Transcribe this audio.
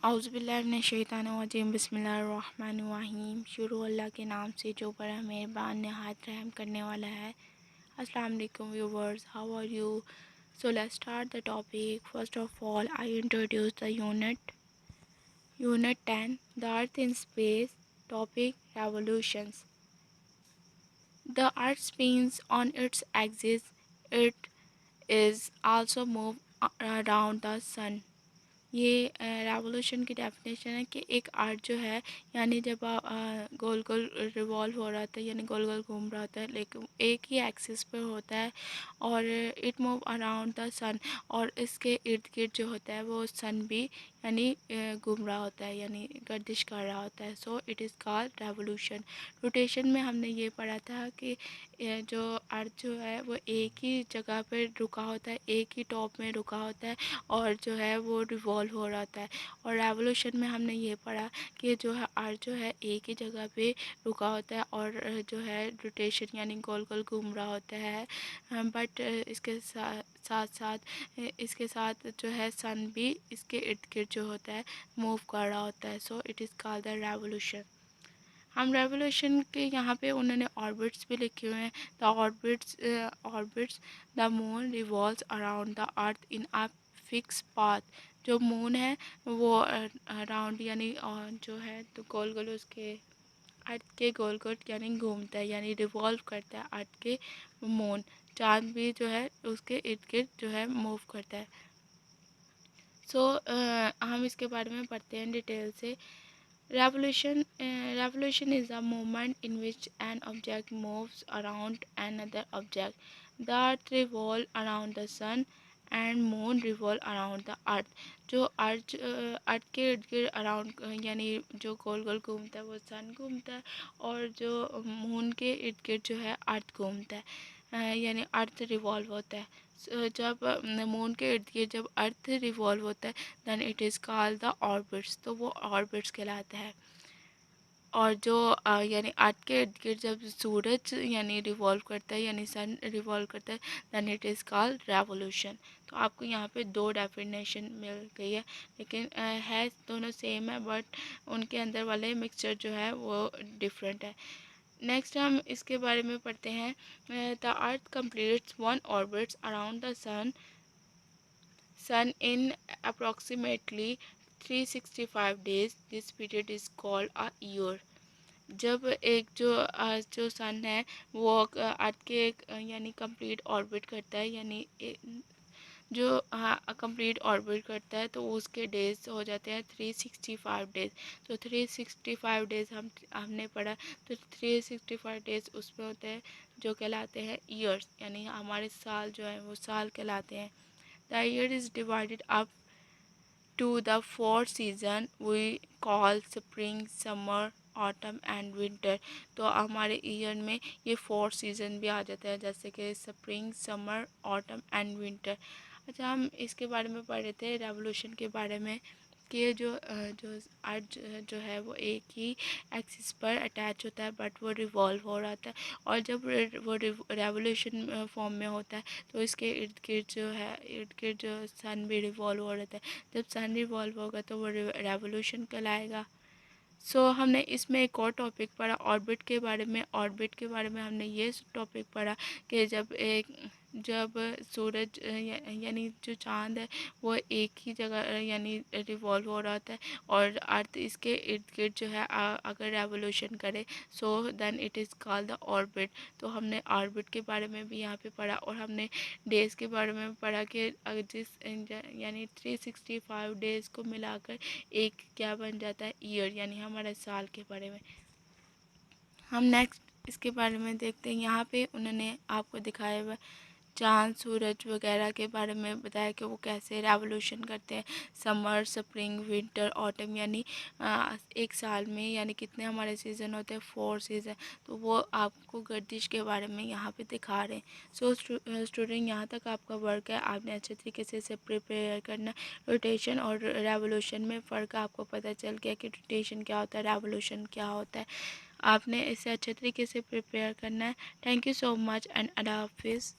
औज़ुबिल्लाहिमिनश्शैतानिर्रजीम बिस्मिल्लाहिर्रहमानिर्रहीम। शुरू अल्लाह के नाम से जो बड़ा मेहरबान नहायत रहम करने वाला है। अस्सलाम वालेकुम viewers, how are you? So let's start the topic. First of all I introduce the unit 10 the earth in space. Topic revolutions. The earth spins on its axis. It is also moved around the sun. ये revolution की definition है कि एक art जो है, यानी जब गोल गोल revolve हो रहा था, यानी गोल गोल घूम रहा था, लेकिन एक ही एक्सिस पर होता है और इट मूव अराउंड द सन, और इसके इर्द गिर्द जो होता है वो सन भी यानी घूम रहा होता है, यानी गर्दिश कर रहा होता है। So it is called revolution. Rotation में हमने ये पढ़ा था कि जो अर्थ जो है वो एक ही जगह पर रुका होता है, एक ही टॉप में रुका होता है, और जो है वो रिवॉल्व हो रहा होता है। और रेवोल्यूशन में हमने ये पढ़ा कि जो है अर्थ जो है एक ही जगह पे रुका होता है और जो है रोटेशन यानी गोल गोल घूम रहा होता है। बट इसके साथ साथ इसके साथ जो है सन भी इसके इर्द गिर्द जो होता है मूव कर रहा होता है। So it is called the revolution. हम रेवोल्यूशन के यहाँ पे उन्होंने ऑर्बिट्स भी लिखे हुए हैं। The orbits the moon revolves around the earth in a fix path. जो मून है वो अराउंड यानी जो है तो गोल गोल उसके अर्थ के गोल गोल यानी घूमता है, यानी रिवॉल्व करता है अर्थ के मून। चांद भी जो है उसके इर्द गिर्द जो है मूव करता है। सो हम इसके बारे में पढ़ते हैं डिटेल से। Revolution is a movement in which an object moves around another object. The earth revolves around the sun and moon revolve around the earth. जो अर्थ के इर्द गिर्द अराउंड यानी जो गोल गोल घूमता है वो सन घूमता है, और जो मून के इर्द गिर्द जो है अर्थ घूमता है, यानी अर्थ रिवॉल्व होता है। जब मून के इर्द गिर्द जब अर्थ रिवॉल्व होता है then it is called the orbits, तो वो ऑर्बिट्स कहलाता है। और जो यानी अर्थ के इर्द गिर्द जब सूरज यानी रिवॉल्व करता है, यानी सन रिवॉल्व करता है, then it is called revolution. तो आपको यहाँ पे दो डेफिनेशन मिल गई है, लेकिन है दोनों सेम है, बट उनके अंदर वाले मिक्सचर जो है वो डिफरेंट है। नेक्स्ट हम इसके बारे में पढ़ते हैं। The earth completes one orbits around the sun in approximately 365 days. This period is called a year. जब एक जो सन है वो अर्थ के एक यानी कंप्लीट ऑर्बिट करता है, यानी जो कंप्लीट ऑर्बिट करता है, तो उसके डेज हो जाते हैं 365 डेज। तो 365 डेज हमने पढ़ा, तो 365 डेज उसमें होते हैं जो कहलाते हैं ईयर्स, यानी हमारे साल जो है वो साल कहलाते हैं। The year is divided up to the four season we call spring, summer, autumn and winter. तो हमारे ईयर में ये 4 सीज़न भी आ जाते हैं, जैसे कि spring, summer, autumn and winter. अच्छा, हम इसके बारे में पढ़ रहे थे रेवोल्यूशन के बारे में कि जो अर्थ जो है वो एक ही एक्सिस पर अटैच होता है, बट वो रिवॉल्व हो रहा था। और जब वो रेवोल्यूशन फॉर्म में होता है तो इसके इर्द गिर्द जो है इर्द गिर्द जो सन भी रिवॉल्व हो रहा है। जब सन रिवॉल्व होगा तो वो रेवोल्यूशन कहलाएगा। हमने इसमें एक और टॉपिक पढ़ा ऑर्बिट के बारे में। ऑर्बिट के बारे में हमने ये टॉपिक पढ़ा कि जब सूरज यानी जो चांद है वो एक ही जगह यानी रिवॉल्व हो रहा होता है, और अर्थ इसके इर्द गिर्द जो है अगर रेवोल्यूशन करे, so then it is called the orbit. तो हमने ऑर्बिट के बारे में भी यहाँ पे पढ़ा, और हमने डेज़ के बारे में पढ़ा कि यानी 365 डेज़ को मिलाकर एक क्या बन जाता है ईयर, यानी हमारे साल के बारे में। हम नेक्स्ट इसके बारे में देखते हैं। यहाँ पे उन्होंने आपको दिखाया हुआ चाँद, सूरज वगैरह के बारे में बताया कि वो कैसे रेवोल्यूशन करते हैं। समर, स्प्रिंग, विंटर, ऑटम, यानी एक साल में यानी कितने हमारे सीज़न होते हैं, 4 सीज़न। तो वो आपको गर्दिश के बारे में यहाँ पे दिखा रहे हैं। स्टूडेंट, यहाँ तक आपका वर्क है, आपने अच्छे तरीके से इसे प्रिपेयर करना। रोटेशन और रेवोल्यूशन में फ़र्क आपको पता चल गया कि रोटेशन क्या होता है, रेवोल्यूशन क्या होता है। आपने इसे अच्छे तरीके से प्रिपेयर करना है। Thank you so much and अल्लाह हाफिज़।